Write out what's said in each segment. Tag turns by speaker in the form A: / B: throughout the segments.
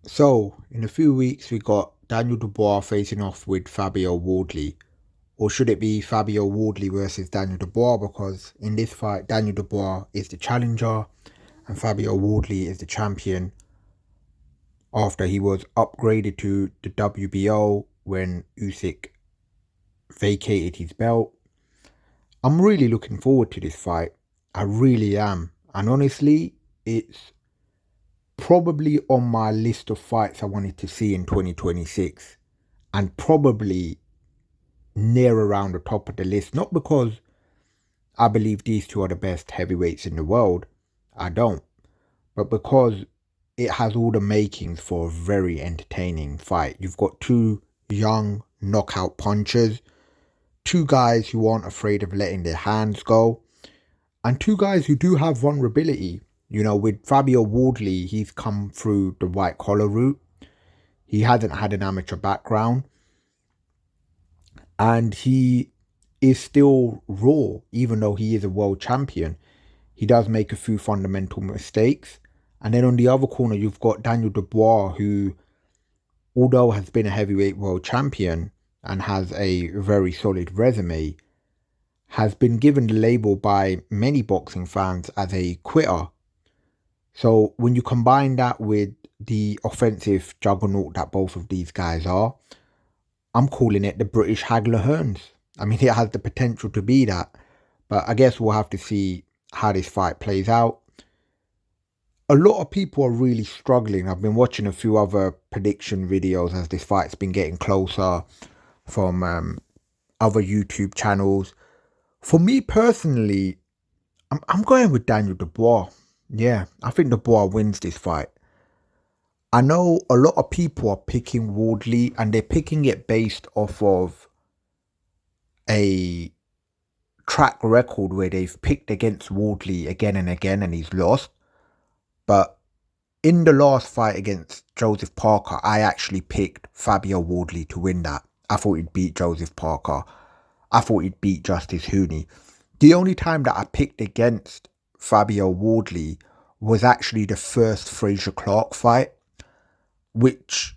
A: So, in a few weeks, we got Daniel Dubois facing off with Fabio Wardley. Or should it be Fabio Wardley versus Daniel Dubois? Because in this fight, Daniel Dubois is the challenger and Fabio Wardley is the champion after he was upgraded to the WBO when Usyk vacated his belt. I'm really looking forward to this fight. I really am. And honestly, it's probably on my list of fights I wanted to see in 2026. And probably near around the top of the list. Not because I believe these two are the best heavyweights in the world. I don't. But because it has all the makings for a very entertaining fight. You've got two young knockout punchers, two guys who aren't afraid of letting their hands go, and two guys who do have vulnerability. You know, with Fabio Wardley, he's come through the white collar route. He hasn't had an amateur background. And he is still raw, even though he is a world champion. He does make a few fundamental mistakes. And then on the other corner, you've got Daniel Dubois, who, although has been a heavyweight world champion and has a very solid resume, has been given the label by many boxing fans as a quitter. So when you combine that with the offensive juggernaut that both of these guys are, I'm calling it the British Hagler Hearns. I mean, it has the potential to be that, but I guess we'll have to see how this fight plays out. A lot of people are really struggling. I've been watching a few other prediction videos as this fight's been getting closer from other YouTube channels. For me personally, I'm going with Daniel Dubois. Yeah, I think Dubois wins this fight. I know a lot of people are picking Wardley and they're picking it based off of a track record where they've picked against Wardley again and again and he's lost. But in the last fight against Joseph Parker, I actually picked Fabio Wardley to win that. I thought he'd beat Joseph Parker. I thought he'd beat Justice Hooney. The only time that I picked against Fabio Wardley was actually the first Fraser Clark fight, which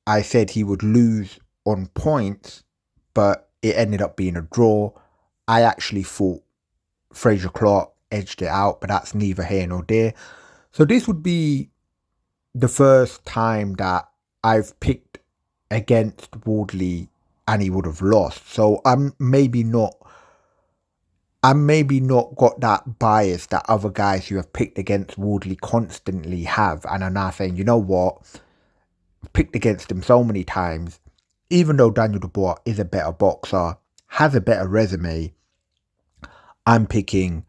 A: I said he would lose on points, but it ended up being a draw. I actually thought Fraser Clark edged it out, but that's neither here nor there. So this would be the first time that I've picked against Wardley and he would have lost. So I'm maybe not got that bias that other guys who have picked against Wardley constantly have and are now saying, you know what, I've picked against him so many times, even though Daniel Dubois is a better boxer, has a better resume, I'm picking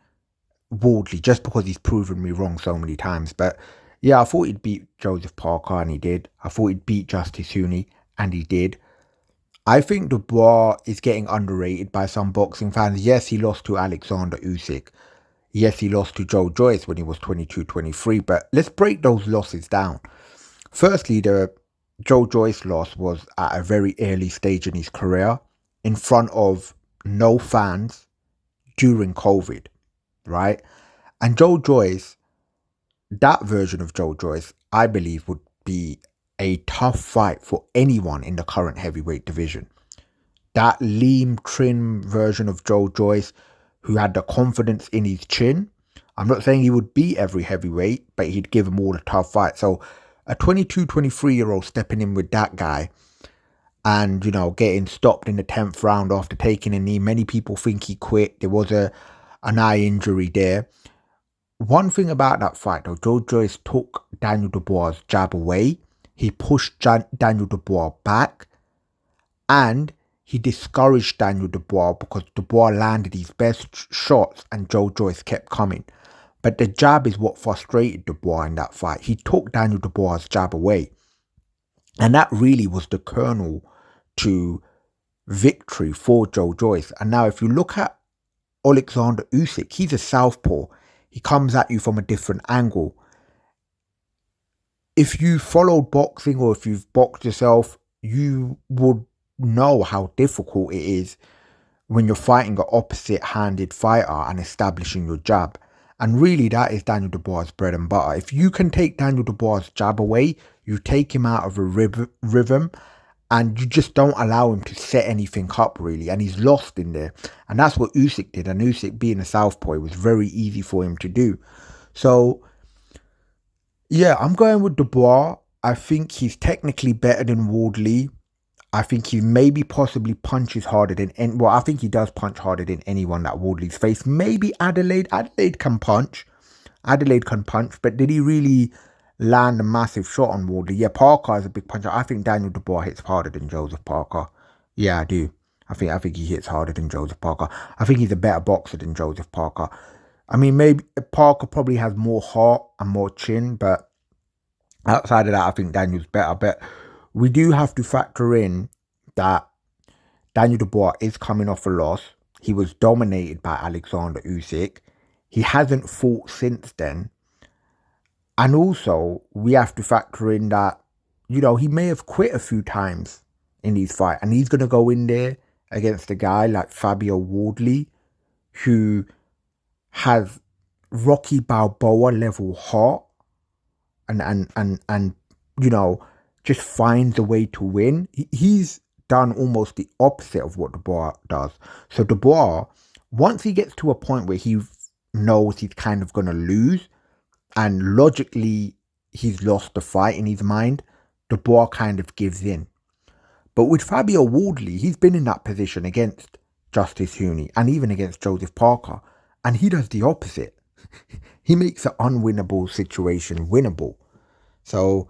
A: Wardley just because he's proven me wrong so many times. But yeah, I thought he'd beat Joseph Parker and he did. I thought he'd beat Justice Hooney and he did. I think Dubois is getting underrated by some boxing fans. Yes, he lost to Alexander Usyk. Yes, he lost to Joe Joyce when he was 22-23. But let's break those losses down. Firstly, the Joe Joyce loss was at a very early stage in his career in front of no fans during COVID, right? And Joe Joyce, that version of Joe Joyce, I believe would be a tough fight for anyone in the current heavyweight division. That lean, trim version of Joe Joyce, who had the confidence in his chin. I'm not saying he would beat every heavyweight, but he'd give them all a tough fight. So a 22, 23-year-old stepping in with that guy and, you know, getting stopped in the 10th round after taking a knee. Many people think he quit. There was an eye injury there. One thing about that fight, though, Joe Joyce took Daniel Dubois' jab away. He pushed Daniel Dubois back. And he discouraged Daniel Dubois because Dubois landed his best shots and Joe Joyce kept coming. But the jab is what frustrated Dubois in that fight. He took Daniel Dubois' jab away. And that really was the kernel to victory for Joe Joyce. And now if you look at Alexander Usyk, he's a southpaw. He comes at you from a different angle. If you followed boxing or if you've boxed yourself, you would know how difficult it is when you're fighting an opposite-handed fighter and establishing your jab. And really, that is Daniel Dubois' bread and butter. If you can take Daniel Dubois' jab away, you take him out of a rhythm, and you just don't allow him to set anything up, really. And he's lost in there. And that's what Usyk did. And Usyk, being a southpaw, it was very easy for him to do. So, yeah, I'm going with Dubois. I think he's technically better than Wardley. I think he maybe possibly punches harder than I think he does punch harder than anyone that Wardley's faced. Maybe Adelaide. Adelaide can punch. But did he really land a massive shot on Wardley? Yeah, Parker is a big puncher. I think Daniel Dubois hits harder than Joseph Parker. Yeah, I do. I think he hits harder than Joseph Parker. I think he's a better boxer than Joseph Parker. I mean, maybe Parker probably has more heart and more chin, but outside of that, I think Daniel's better. But we do have to factor in that Daniel Dubois is coming off a loss. He was dominated by Alexander Usyk. He hasn't fought since then. And also, we have to factor in that, he may have quit a few times in these fights. And he's going to go in there against a guy like Fabio Wardley, who has Rocky Balboa level heart and just finds a way to win. He's done almost the opposite of what Dubois does. So Dubois, once he gets to a point where he knows he's kind of going to lose, and logically he's lost the fight in his mind, Dubois kind of gives in. But with Fabio Wardley, he's been in that position against Justice Huni and even against Joseph Parker, and he does the opposite. He makes an unwinnable situation winnable. So,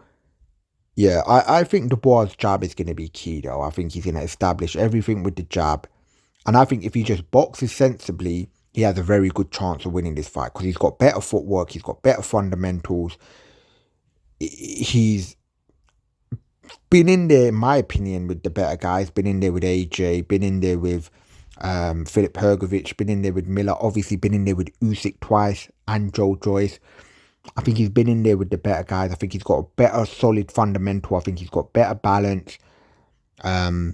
A: yeah, I think Dubois' jab is going to be key, though. I think he's going to establish everything with the jab. And I think if he just boxes sensibly, he has a very good chance of winning this fight because he's got better footwork, he's got better fundamentals. He's been in there, in my opinion, with the better guys. Been in there with AJ, been in there with Filip Hrgović, been in there with Miller, obviously been in there with Usyk twice and Joe Joyce. I think he's been in there with the better guys. I think he's got a better solid fundamental. I think he's got better balance. I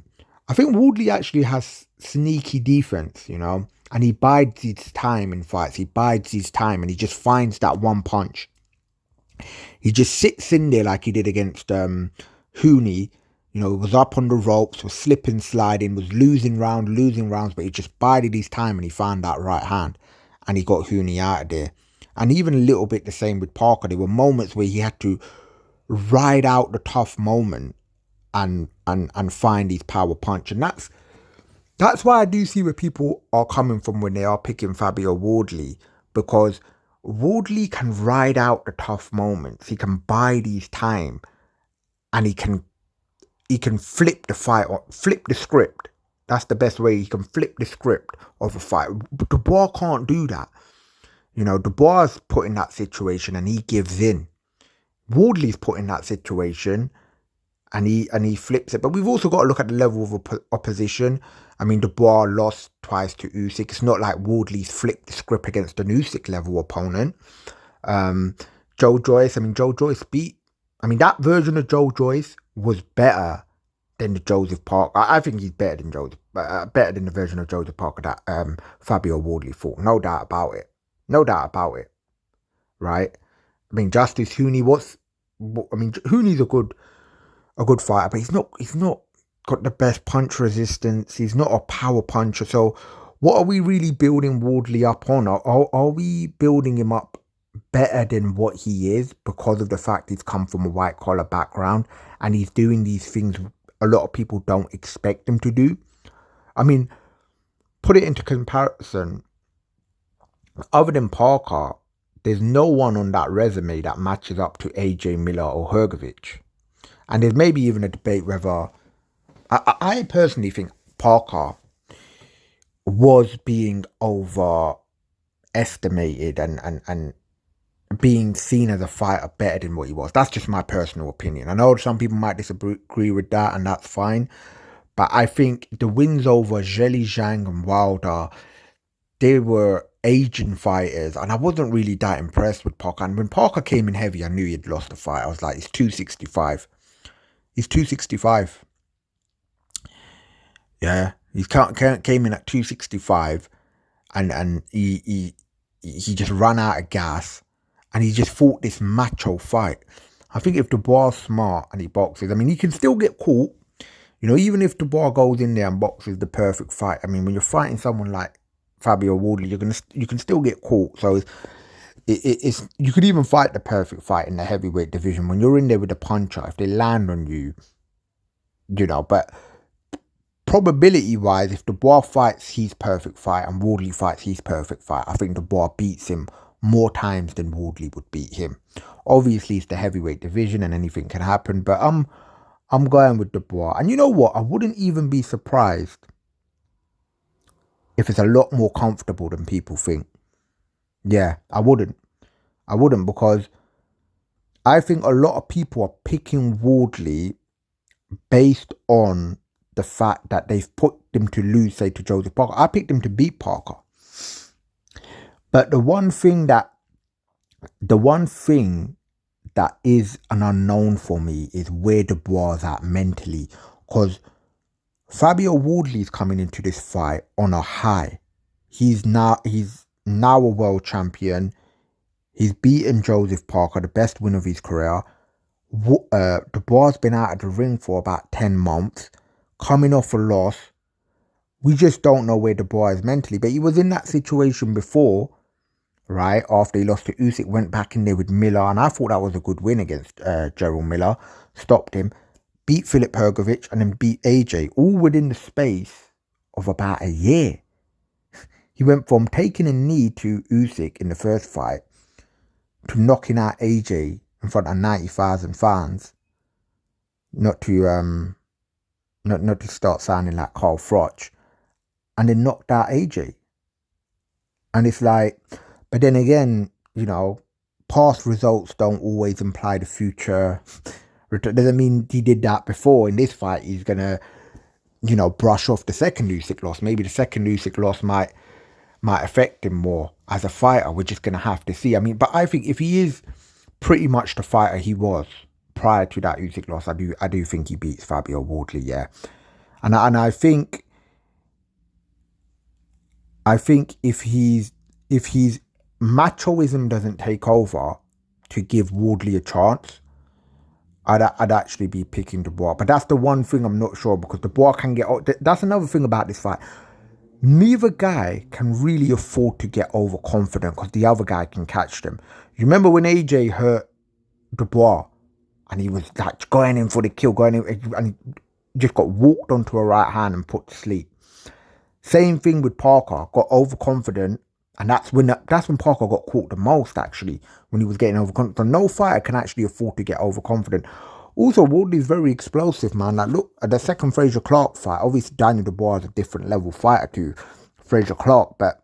A: think Wardley actually has sneaky defense, and he bides his time in fights. He bides his time and he just finds that one punch. He just sits in there like he did against Huni. Was up on the ropes, was slipping, sliding, was losing rounds, but he just bided his time and he found that right hand and he got Huni out of there. And even a little bit the same with Parker. There were moments where he had to ride out the tough moment and find his power punch. And that's why I do see where people are coming from when they are picking Fabio Wardley, because Wardley can ride out the tough moments. He can bide his time and he can flip the fight or flip the script. That's the best way. He can flip the script of a fight. But Dubois can't do that. Dubois is put in that situation and he gives in. Wardley's put in that situation and he flips it. But we've also got to look at the level of opposition. I mean, Dubois lost twice to Usyk. It's not like Wardley's flipped the script against an Usyk level opponent. Joe Joyce, that version of Joe Joyce was better than the Joseph Parker. I think he's better than the version of Joseph Parker that Fabio Wardley fought. No doubt about it. Right? I mean, Justice Huni Huni's a good fighter, but he's not got the best punch resistance. He's not a power puncher. So what are we really building Wardley up on? Are we building him up better than what he is because of the fact he's come from a white collar background and he's doing these things a lot of people don't expect him to do? I mean, put it into comparison. Other than Parker, there's no one on that resume that matches up to AJ Miller or Hrgović. And there's maybe even a debate whether... I personally think Parker was being overestimated and being seen as a fighter better than what he was. That's just my personal opinion. I know some people might disagree with that, and that's fine. But I think the wins over Zheli Zhang and Wilder, they were Asian fighters, and I wasn't really that impressed with Parker. And when Parker came in heavy, I knew he'd lost the fight. I was like, he's 265. Yeah, he came in at 265, and he he just ran out of gas, and he just fought this macho fight. I think if Dubois is smart and he boxes, I mean, he can still get caught. You know, even if Dubois goes in there and boxes the perfect fight, I mean, when you're fighting someone like Fabio Wardley, you can still get caught. So it's you could even fight the perfect fight in the heavyweight division when you're in there with a puncher. If they land on you, you know, but probability wise, if Dubois fights his perfect fight and Wardley fights his perfect fight, I think Dubois beats him more times than Wardley would beat him. Obviously, it's the heavyweight division and anything can happen, but I'm going with Dubois. And you know what? I wouldn't even be surprised if it's a lot more comfortable than people think. Yeah, I wouldn't. I wouldn't, because I think a lot of people are picking Wardley based on the fact that they've put him to lose, say, to Joseph Parker. I picked him to beat Parker. But the one thing that is an unknown for me is where Dubois is at mentally. Because Fabio Wardley is coming into this fight on a high. He's now a world champion. He's beaten Joseph Parker, the best win of his career. Dubois has been out of the ring for about 10 months, coming off a loss. We just don't know where Dubois is mentally. But he was in that situation before, right? After he lost to Usyk, went back in there with Miller. And I thought that was a good win against Gerald Miller. Stopped him. Beat Filip Hrgović and then beat AJ. All within the space of about a year. He went from taking a knee to Usyk in the first fight to knocking out AJ in front of 90,000 fans. Not to start sounding like Carl Froch. And then knocked out AJ. And it's like, but then again, you know, past results don't always imply the future. Doesn't mean he did that before. In this fight, he's going to, you know, brush off the second Usyk loss. Maybe the second Usyk loss might affect him more as a fighter. We're just going to have to see. I mean, but I think if he is pretty much the fighter he was prior to that Usyk loss, I do think he beats Fabio Wardley, yeah. And I think if his machoism doesn't take over to give Wardley a chance, I'd actually be picking Dubois. But that's the one thing I'm not sure, because Dubois can get... That's another thing about this fight. Neither guy can really afford to get overconfident, because the other guy can catch them. You remember when AJ hurt Dubois and he was like going in for the kill, and he just got walked onto a right hand and put to sleep. Same thing with Parker. Got overconfident, and that's when Parker got caught the most, actually, when he was getting overconfident. So no fighter can actually afford to get overconfident. Also, Wardley's very explosive, man. Like, look at the second Fraser Clark fight. Obviously, Daniel Dubois is a different level fighter to Fraser Clark, but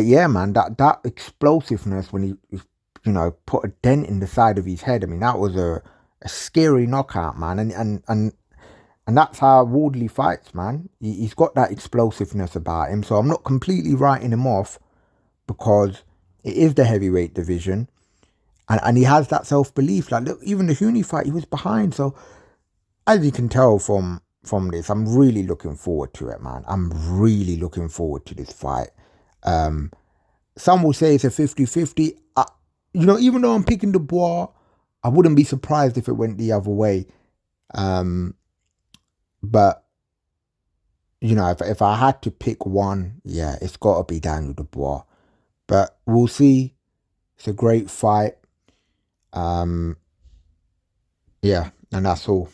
A: yeah, man, that explosiveness when he you know, put a dent in the side of his head. I mean, that was a scary knockout, man. And that's how Wardley fights, man. He's got that explosiveness about him. So I'm not completely writing him off, because it is the heavyweight division. And he has that self-belief. Like, look, even the Huni fight, he was behind. So as you can tell from this, I'm really looking forward to it, man. I'm really looking forward to this fight. Some will say it's a 50-50. You know, even though I'm picking Dubois, I wouldn't be surprised if it went the other way. But, you know, if I had to pick one, yeah, it's got to be Daniel Dubois. But we'll see. It's a great fight. Yeah, and that's all.